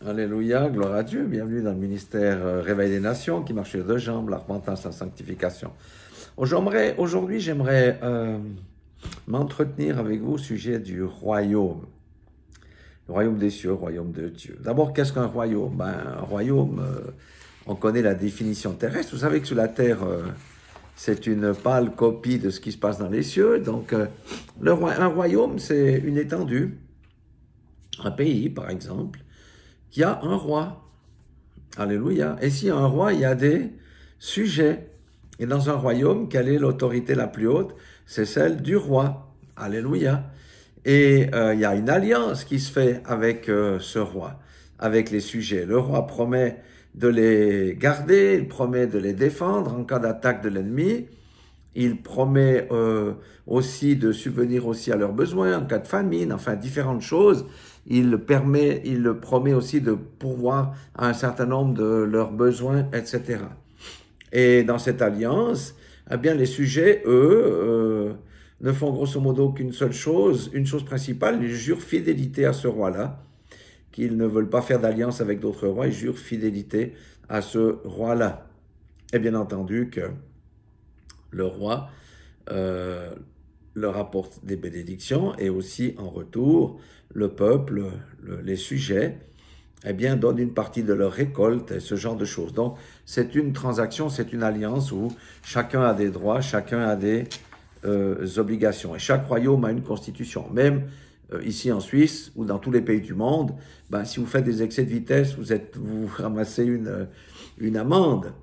Alléluia, gloire à Dieu. Bienvenue dans le ministère Réveil des Nations qui marche sur deux jambes, la repentance, la sanctification. Aujourd'hui, j'aimerais m'entretenir avec vous au sujet du royaume. Le royaume des cieux, le royaume de Dieu. D'abord, qu'est-ce qu'un royaume? Un royaume, on connaît la définition terrestre. Vous savez que sur la terre, c'est une pâle copie de ce qui se passe dans les cieux. Donc, un royaume, c'est une étendue, un pays, par exemple, qui a un roi. Alléluia. Et s'il y a un roi, il y a des sujets. Et dans un royaume, quelle est l'autorité la plus haute? C'est celle du roi. Alléluia. Et il y a une alliance qui se fait avec ce roi, avec les sujets. Le roi promet de les garder, il promet de les défendre en cas d'attaque de l'ennemi. Il promet aussi de subvenir aussi à leurs besoins en cas de famine, enfin différentes choses. Il promet aussi de pourvoir à un certain nombre de leurs besoins, etc. Et dans cette alliance, eh bien les sujets, eux, ne font grosso modo qu'une seule chose, une chose principale, ils jurent fidélité à ce roi-là, qu'ils ne veulent pas faire d'alliance avec d'autres rois, ils jurent fidélité à ce roi-là. Et bien entendu que le roi leur apporte des bénédictions et aussi en retour, le peuple, les sujets, eh bien, donnent une partie de leur récolte et ce genre de choses. Donc, c'est une transaction, c'est une alliance où chacun a des droits, chacun a des obligations. Et chaque royaume a une constitution. Même ici en Suisse ou dans tous les pays du monde, ben, si vous faites des excès de vitesse, vous ramassez une amende.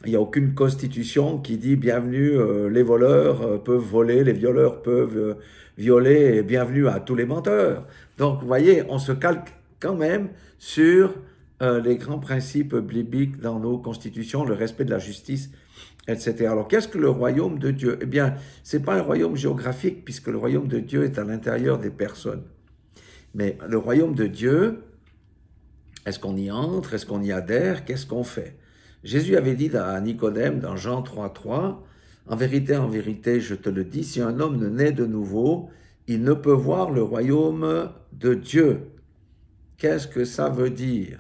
Il n'y a aucune constitution qui dit bienvenue, les voleurs peuvent voler, les violeurs peuvent violer, et bienvenue à tous les menteurs. Donc, vous voyez, on se calque quand même sur les grands principes bibliques dans nos constitutions, le respect de la justice, etc. Alors, qu'est-ce que le royaume de Dieu? Eh bien, c'est pas un royaume géographique, puisque le royaume de Dieu est à l'intérieur des personnes. Mais le royaume de Dieu, est-ce qu'on y entre? Est-ce qu'on y adhère? Qu'est-ce qu'on fait? Jésus avait dit à Nicodème, dans Jean 3,3, « En vérité, je te le dis, si un homme ne naît de nouveau, il ne peut voir le royaume de Dieu. » Qu'est-ce que ça veut dire?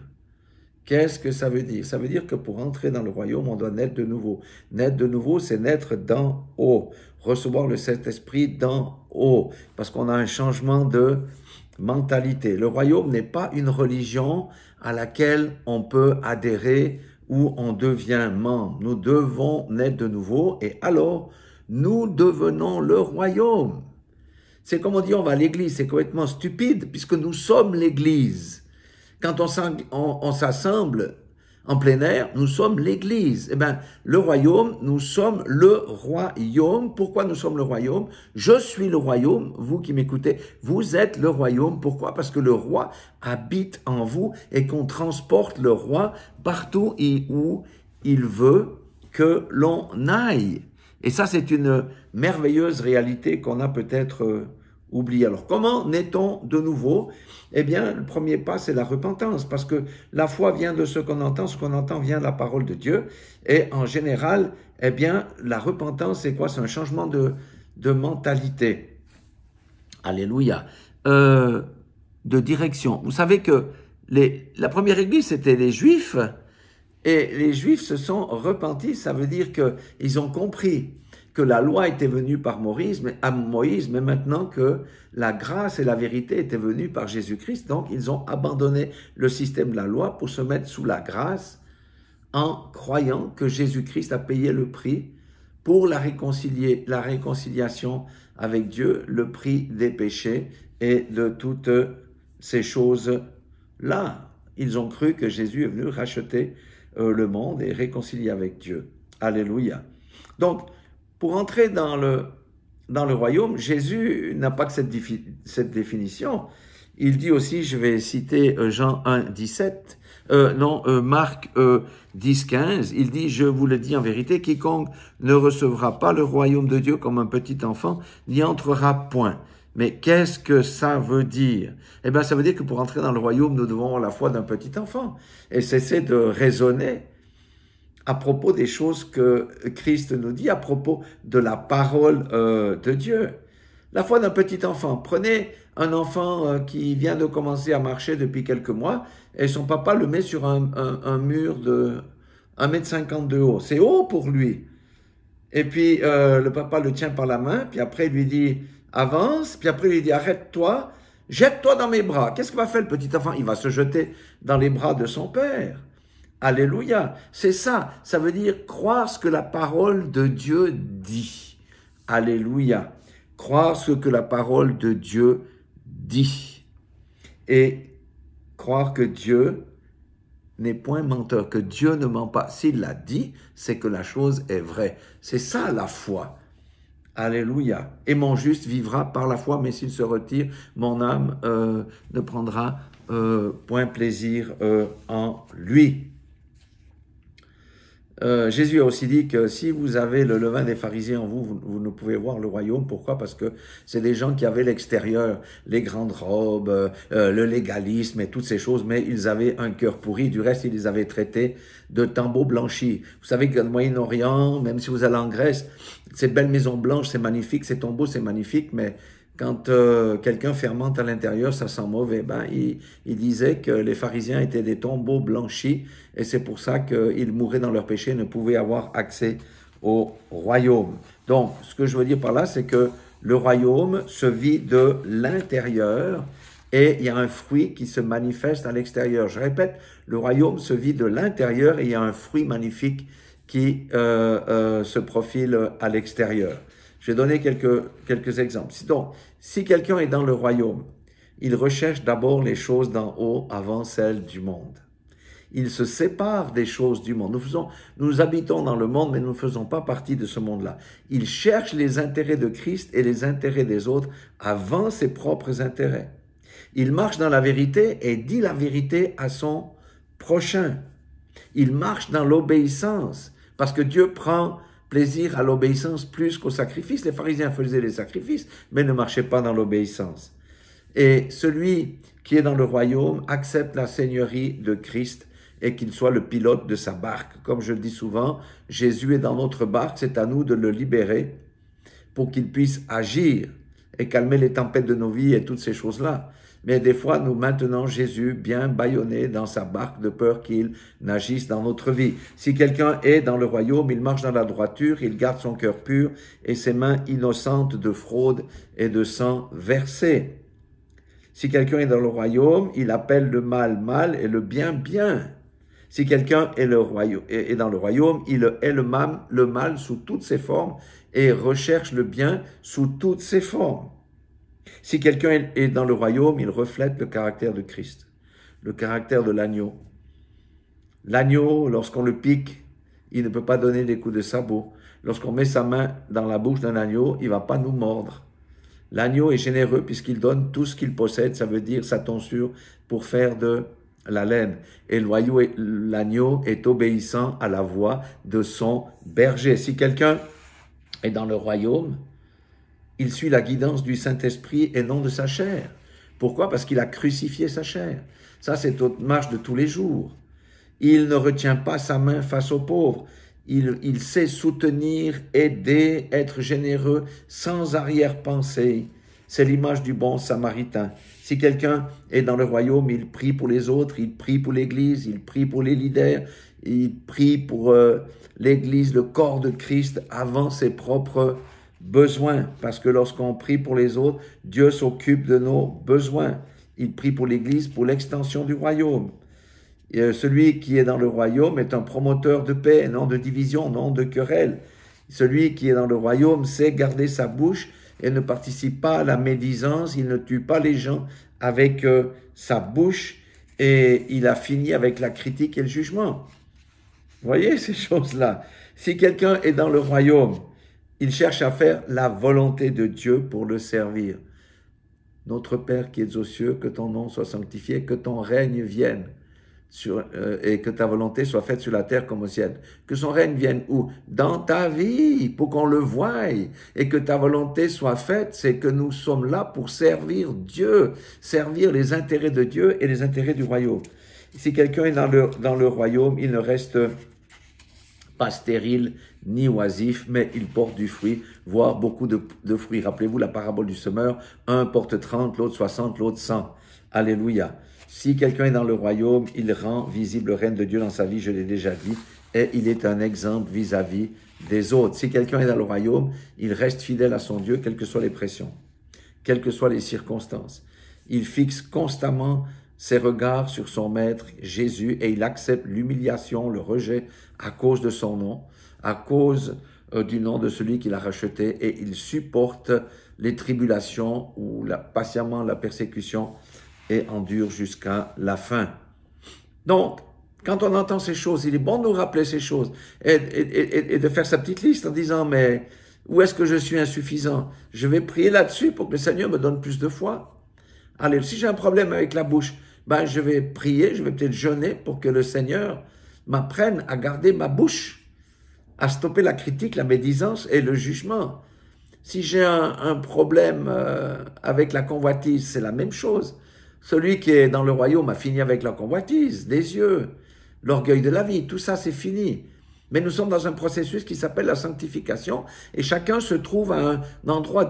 Qu'est-ce que ça veut dire? Ça veut dire que pour entrer dans le royaume, on doit naître de nouveau. Naître de nouveau, c'est naître d'en haut, recevoir le Saint-Esprit d'en haut, parce qu'on a un changement de mentalité. Le royaume n'est pas une religion à laquelle on peut adhérer où on devient membre. Nous devons naître de nouveau et alors nous devenons le royaume. C'est comme on dit, on va à l'église, c'est complètement stupide puisque nous sommes l'église. Quand on s'assemble en plein air, nous sommes l'église. Eh bien, le royaume, nous sommes le royaume. Pourquoi nous sommes le royaume? Je suis le royaume, vous qui m'écoutez, vous êtes le royaume. Pourquoi? Parce que le roi habite en vous et qu'on transporte le roi partout où il veut que l'on aille. Et ça, c'est une merveilleuse réalité qu'on a peut-être oubliée. Alors, comment naît-on de nouveau? Eh bien, le premier pas, c'est la repentance, parce que la foi vient de ce qu'on entend vient de la parole de Dieu, et en général, eh bien, la repentance, c'est quoi? C'est un changement de mentalité. Alléluia. De direction. Vous savez que la première église, c'était les Juifs, et les Juifs se sont repentis, ça veut dire qu'ils ont compris que la loi était venue par Moïse, mais maintenant que la grâce et la vérité étaient venues par Jésus-Christ, donc ils ont abandonné le système de la loi pour se mettre sous la grâce en croyant que Jésus-Christ a payé le prix pour la réconciliation avec Dieu, le prix des péchés et de toutes ces choses-là. Ils ont cru que Jésus est venu racheter le monde et réconcilier avec Dieu. Alléluia. Donc, pour entrer dans le royaume, Jésus n'a pas que cette définition. Il dit aussi, je vais citer Jean 1, 17, Marc 10, 15, il dit, je vous le dis en vérité, quiconque ne recevra pas le royaume de Dieu comme un petit enfant, n'y entrera point. Mais qu'est-ce que ça veut dire? Eh bien, ça veut dire que pour entrer dans le royaume, nous devons avoir la foi d'un petit enfant et cesser de raisonner à propos des choses que Christ nous dit, à propos de la parole de Dieu. La foi d'un petit enfant. Prenez un enfant qui vient de commencer à marcher depuis quelques mois et son papa le met sur un mur de 1,50 m de haut. C'est haut pour lui. Et puis le papa le tient par la main, puis après il lui dit avance, puis après il lui dit arrête-toi, jette-toi dans mes bras. Qu'est-ce que va faire le petit enfant? Il va se jeter dans les bras de son père. Alléluia. C'est ça. Ça veut dire croire ce que la parole de Dieu dit. Alléluia. Croire ce que la parole de Dieu dit. Et croire que Dieu n'est point menteur, que Dieu ne ment pas. S'il l'a dit, c'est que la chose est vraie. C'est ça la foi. Alléluia. Et mon juste vivra par la foi, mais s'il se retire, mon âme ne prendra point plaisir en lui. Jésus a aussi dit que si vous avez le levain des pharisiens en vous, vous ne pouvez voir le royaume. Pourquoi? Parce que c'est des gens qui avaient l'extérieur, les grandes robes, le légalisme et toutes ces choses, mais ils avaient un cœur pourri. Du reste, ils les avaient traités de tambours blanchis. Vous savez que dans le Moyen-Orient, même si vous allez en Grèce, ces belles maisons blanches, c'est magnifique, ces tombeaux, c'est magnifique, mais quand quelqu'un fermente à l'intérieur, ça sent mauvais. Ben, il disait que les pharisiens étaient des tombeaux blanchis et c'est pour ça qu'ils mouraient dans leur péché et ne pouvaient avoir accès au royaume. Donc, ce que je veux dire par là, c'est que le royaume se vit de l'intérieur et il y a un fruit qui se manifeste à l'extérieur. Je répète, le royaume se vit de l'intérieur et il y a un fruit magnifique qui se profile à l'extérieur. Je vais donner quelques exemples. Donc, si quelqu'un est dans le royaume, il recherche d'abord les choses d'en haut avant celles du monde. Il se sépare des choses du monde. Nous habitons dans le monde, mais nous ne faisons pas partie de ce monde-là. Il cherche les intérêts de Christ et les intérêts des autres avant ses propres intérêts. Il marche dans la vérité et dit la vérité à son prochain. Il marche dans l'obéissance parce que Dieu prend plaisir à l'obéissance plus qu'au sacrifice. Les pharisiens faisaient les sacrifices, mais ne marchaient pas dans l'obéissance. Et celui qui est dans le royaume accepte la seigneurie de Christ et qu'il soit le pilote de sa barque. Comme je le dis souvent, Jésus est dans notre barque, c'est à nous de le libérer pour qu'il puisse agir et calmer les tempêtes de nos vies et toutes ces choses-là. Mais des fois, nous maintenons Jésus bien bâillonné dans sa barque de peur qu'il n'agisse dans notre vie. Si quelqu'un est dans le royaume, il marche dans la droiture, il garde son cœur pur et ses mains innocentes de fraude et de sang versé. Si quelqu'un est dans le royaume, il appelle le mal mal et le bien bien. Si quelqu'un est dans le royaume, il hait le mal sous toutes ses formes et recherche le bien sous toutes ses formes. Si quelqu'un est dans le royaume, il reflète le caractère de Christ, le caractère de l'agneau. L'agneau, lorsqu'on le pique, il ne peut pas donner des coups de sabot. Lorsqu'on met sa main dans la bouche d'un agneau, il ne va pas nous mordre. L'agneau est généreux puisqu'il donne tout ce qu'il possède, ça veut dire sa tonsure, pour faire de la laine. Et l'agneau est obéissant à la voix de son berger. Si quelqu'un est dans le royaume, il suit la guidance du Saint-Esprit et non de sa chair. Pourquoi? Parce qu'il a crucifié sa chair. Ça, c'est notre marche de tous les jours. Il ne retient pas sa main face aux pauvres. Il sait soutenir, aider, être généreux, sans arrière-pensée. C'est l'image du bon samaritain. Si quelqu'un est dans le royaume, il prie pour les autres, il prie pour l'Église, il prie pour les leaders, il prie pour l'Église, le corps de Christ, avant ses propres besoins, parce que lorsqu'on prie pour les autres, Dieu s'occupe de nos besoins. Il prie pour l'Église, pour l'extension du royaume. Et celui qui est dans le royaume est un promoteur de paix, non de division, non de querelle. Celui qui est dans le royaume sait garder sa bouche et ne participe pas à la médisance, il ne tue pas les gens avec sa bouche et il a fini avec la critique et le jugement. Vous voyez ces choses-là. Si quelqu'un est dans le royaume, il cherche à faire la volonté de Dieu pour le servir. Notre Père qui es aux cieux, que ton nom soit sanctifié, que ton règne vienne et que ta volonté soit faite sur la terre comme au ciel. Que son règne vienne où? Dans ta vie, pour qu'on le voie. Et que ta volonté soit faite, c'est que nous sommes là pour servir Dieu, servir les intérêts de Dieu et les intérêts du royaume. Si quelqu'un est dans le royaume, il ne reste pas stérile ni oisif, mais il porte du fruit, voire beaucoup de fruits. Rappelez-vous la parabole du semeur, un porte 30, l'autre 60, l'autre 100. Alléluia. Si quelqu'un est dans le royaume, il rend visible le règne de Dieu dans sa vie, je l'ai déjà dit, et il est un exemple vis-à-vis des autres. Si quelqu'un est dans le royaume, il reste fidèle à son Dieu, quelles que soient les pressions, quelles que soient les circonstances. Il fixe constamment ses regards sur son maître Jésus et il accepte l'humiliation, le rejet à cause de son nom, à cause du nom de celui qui l'a racheté, et il supporte les tribulations ou patiemment la persécution et endure jusqu'à la fin. Donc, quand on entend ces choses, il est bon de nous rappeler ces choses et de faire sa petite liste en disant, mais où est-ce que je suis insuffisant? Je vais prier là-dessus pour que le Seigneur me donne plus de foi. Allez, si j'ai un problème avec la bouche, ben je vais prier, je vais peut-être jeûner pour que le Seigneur m'apprenne à garder ma bouche, à stopper la critique, la médisance et le jugement. Si j'ai un problème avec la convoitise, c'est la même chose. Celui qui est dans le royaume a fini avec la convoitise, des yeux, l'orgueil de la vie, tout ça c'est fini. Mais nous sommes dans un processus qui s'appelle la sanctification et chacun se trouve à un endroit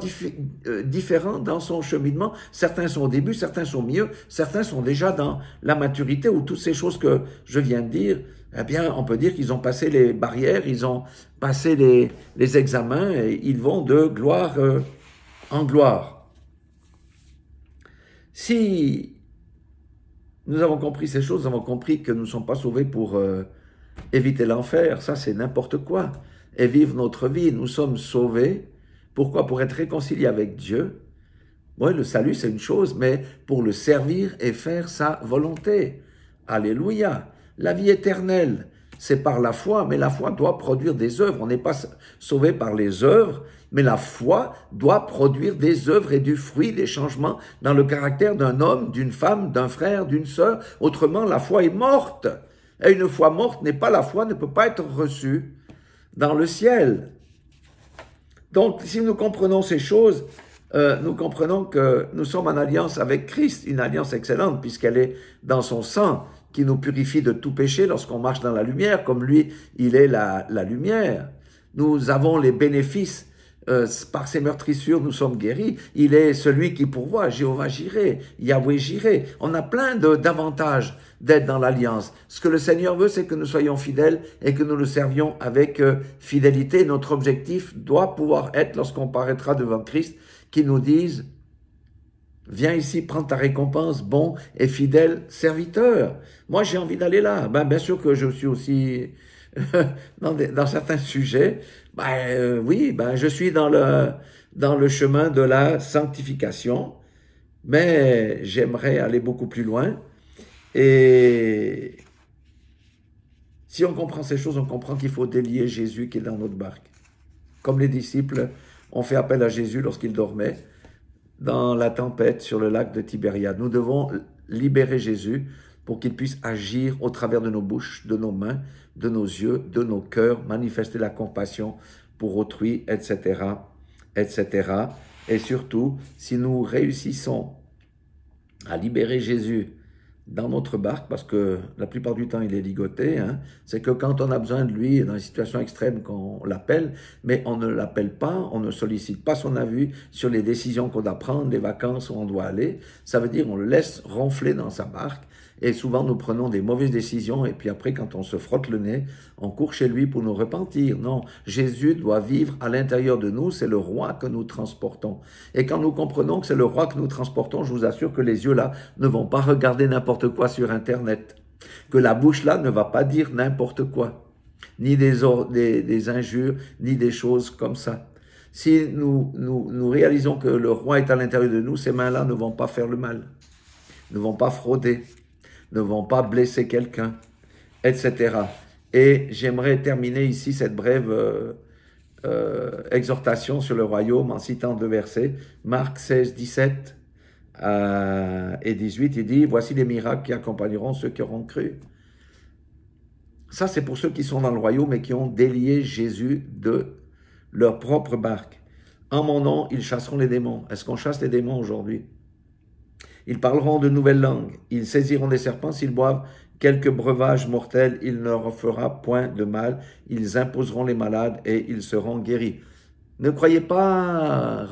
différent dans son cheminement. Certains sont au début, certains sont au milieu, certains sont déjà dans la maturité où toutes ces choses que je viens de dire, eh bien, on peut dire qu'ils ont passé les barrières, ils ont passé les examens et ils vont de gloire en gloire. Si nous avons compris ces choses, nous avons compris que nous ne sommes pas sauvés pour éviter l'enfer, ça c'est n'importe quoi, et vivre notre vie. Nous sommes sauvés, pourquoi? Pour être réconciliés avec Dieu. Oui, le salut c'est une chose, mais pour le servir et faire sa volonté. Alléluia. La vie éternelle, c'est par la foi, mais la foi doit produire des œuvres. On n'est pas sauvé par les œuvres, mais la foi doit produire des œuvres et du fruit, des changements dans le caractère d'un homme, d'une femme, d'un frère, d'une sœur. Autrement, la foi est morte. Et une foi morte n'est pas la foi, ne peut pas être reçue dans le ciel. Donc, si nous comprenons ces choses, nous comprenons que nous sommes en alliance avec Christ, une alliance excellente, puisqu'elle est dans son sang, qui nous purifie de tout péché lorsqu'on marche dans la lumière, comme lui, il est la lumière. Nous avons les bénéfices, par ses meurtrissures, nous sommes guéris. Il est celui qui pourvoit, Jéhovah Jireh, Yahweh Jireh. On a plein d'avantages d'être dans l'alliance. Ce que le Seigneur veut, c'est que nous soyons fidèles et que nous le servions avec fidélité. Notre objectif doit pouvoir être, lorsqu'on paraîtra devant Christ, qu'il nous dise: viens ici, prends ta récompense, bon et fidèle serviteur. Moi, j'ai envie d'aller là. Ben, bien sûr que je suis aussi dans certains sujets. Oui, je suis dans le chemin de la sanctification, mais j'aimerais aller beaucoup plus loin. Et si on comprend ces choses, on comprend qu'il faut délier Jésus qui est dans notre barque. Comme les disciples ont fait appel à Jésus lorsqu'il dormait dans la tempête sur le lac de Tibériade. Nous devons libérer Jésus pour qu'il puisse agir au travers de nos bouches, de nos mains, de nos yeux, de nos cœurs, manifester la compassion pour autrui, etc., etc. Et surtout, si nous réussissons à libérer Jésus dans notre barque, parce que la plupart du temps il est ligoté, c'est que quand on a besoin de lui dans une situation extrême qu'on l'appelle, mais on ne l'appelle pas, on ne sollicite pas son avis sur les décisions qu'on doit prendre, les vacances où on doit aller. Ça veut dire on le laisse ronfler dans sa barque. Et souvent, nous prenons des mauvaises décisions et puis après, quand on se frotte le nez, on court chez lui pour nous repentir. Non, Jésus doit vivre à l'intérieur de nous, c'est le roi que nous transportons. Et quand nous comprenons que c'est le roi que nous transportons, je vous assure que les yeux là ne vont pas regarder n'importe quoi sur Internet, que la bouche là ne va pas dire n'importe quoi, ni des injures, ni des choses comme ça. Si nous réalisons que le roi est à l'intérieur de nous, ces mains-là ne vont pas faire le mal, ne vont pas frauder, ne vont pas blesser quelqu'un, etc. Et j'aimerais terminer ici cette brève exhortation sur le royaume en citant 2 versets. Marc 16, 17 et 18, il dit « Voici les miracles qui accompagneront ceux qui auront cru. » Ça, c'est pour ceux qui sont dans le royaume et qui ont délié Jésus de leur propre barque. En mon nom, ils chasseront les démons. Est-ce qu'on chasse les démons aujourd'hui? Ils parleront de nouvelles langues. Ils saisiront des serpents s'ils boivent quelques breuvages mortels, il ne leur fera point de mal. Ils imposeront les malades et ils seront guéris. Ne croyez pas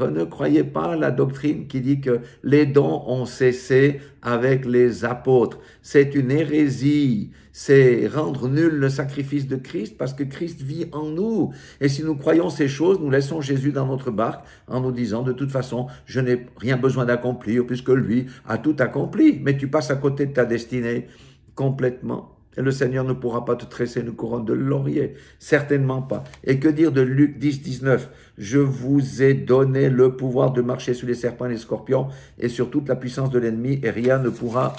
la doctrine qui dit que les dons ont cessé avec les apôtres. C'est une hérésie. C'est rendre nul le sacrifice de Christ parce que Christ vit en nous. Et si nous croyons ces choses, nous laissons Jésus dans notre barque en nous disant, de toute façon, je n'ai rien besoin d'accomplir puisque lui a tout accompli. Mais tu passes à côté de ta destinée complètement. Et le Seigneur ne pourra pas te tresser une couronne de laurier. Certainement pas. Et que dire de Luc 10, 19? Je vous ai donné le pouvoir de marcher sur les serpents et les scorpions et sur toute la puissance de l'ennemi et rien ne pourra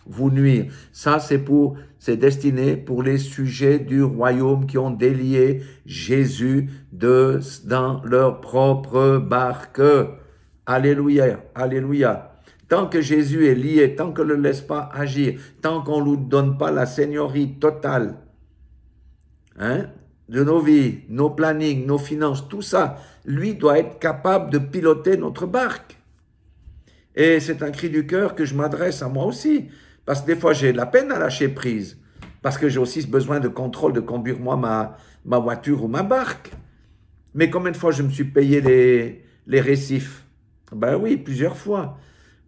vous nuire. Ça, c'est destiné pour les sujets du royaume qui ont délié Jésus dans leur propre barque. Alléluia, alléluia. Tant que Jésus est lié, tant qu'on ne le laisse pas agir, tant qu'on ne lui donne pas la seigneurie totale de nos vies, nos plannings, nos finances, tout ça, lui doit être capable de piloter notre barque. Et c'est un cri du cœur que je m'adresse à moi aussi, parce que des fois j'ai de la peine à lâcher prise, parce que j'ai aussi besoin de contrôle, de conduire moi ma voiture ou ma barque. Mais combien de fois je me suis payé les récifs? Ben oui, plusieurs fois.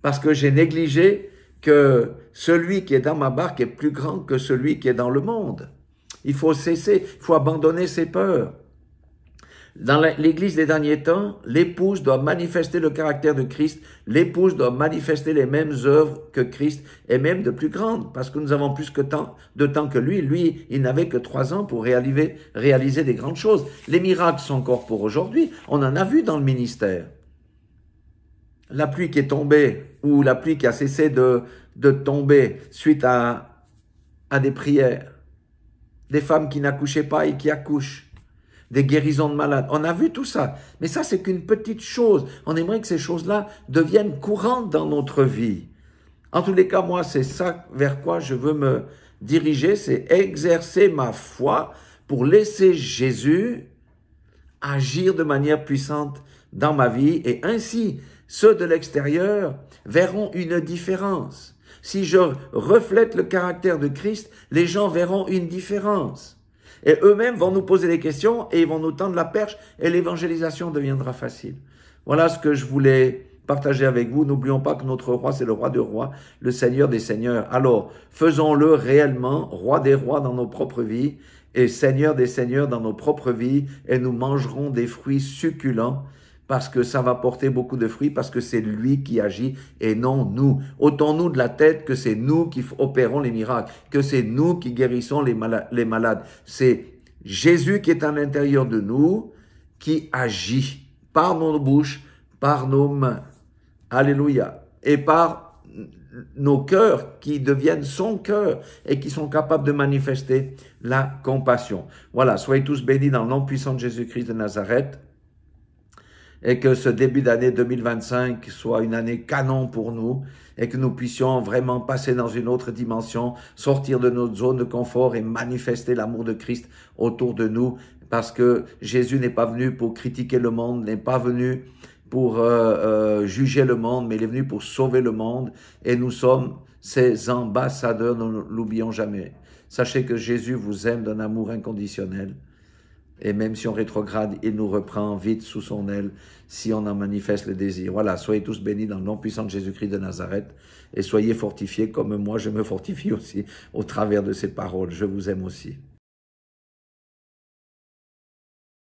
Parce que j'ai négligé que celui qui est dans ma barque est plus grand que celui qui est dans le monde. Il faut cesser, il faut abandonner ses peurs. Dans l'Église des derniers temps, l'épouse doit manifester le caractère de Christ, l'épouse doit manifester les mêmes œuvres que Christ, et même de plus grandes, parce que nous avons plus de temps que lui. Lui, il n'avait que 3 ans pour réaliser des grandes choses. Les miracles sont encore pour aujourd'hui, on en a vu dans le ministère. La pluie qui est tombée, ou la pluie qui a cessé de tomber suite à des prières, des femmes qui n'accouchaient pas et qui accouchent, des guérisons de malades. On a vu tout ça. Mais ça, c'est qu'une petite chose. On aimerait que ces choses-là deviennent courantes dans notre vie. En tous les cas, moi, c'est ça vers quoi je veux me diriger, c'est exercer ma foi pour laisser Jésus agir de manière puissante dans ma vie et ainsi, ceux de l'extérieur verront une différence. Si je reflète le caractère de Christ, les gens verront une différence. Et eux-mêmes vont nous poser des questions et ils vont nous tendre la perche et l'évangélisation deviendra facile. Voilà ce que je voulais partager avec vous. N'oublions pas que notre roi, c'est le roi des rois, le Seigneur des seigneurs. Alors, faisons-le réellement, roi des rois dans nos propres vies et Seigneur des seigneurs dans nos propres vies et nous mangerons des fruits succulents parce que ça va porter beaucoup de fruits, parce que c'est lui qui agit et non nous. Ôtons-nous de la tête que c'est nous qui opérons les miracles, que c'est nous qui guérissons les malades. C'est Jésus qui est à l'intérieur de nous, qui agit par nos bouches, par nos mains. Alléluia. Et par nos cœurs qui deviennent son cœur et qui sont capables de manifester la compassion. Voilà, soyez tous bénis dans le nom puissant de Jésus-Christ de Nazareth. Et que ce début d'année 2025 soit une année canon pour nous et que nous puissions vraiment passer dans une autre dimension, sortir de notre zone de confort et manifester l'amour de Christ autour de nous parce que Jésus n'est pas venu pour critiquer le monde, n'est pas venu pour juger le monde, mais il est venu pour sauver le monde et nous sommes ses ambassadeurs, ne l'oublions jamais. Sachez que Jésus vous aime d'un amour inconditionnel. Et même si on rétrograde, il nous reprend vite sous son aile si on en manifeste le désir. Voilà, soyez tous bénis dans le nom puissant de Jésus-Christ de Nazareth et soyez fortifiés comme moi je me fortifie aussi au travers de ces paroles. Je vous aime aussi.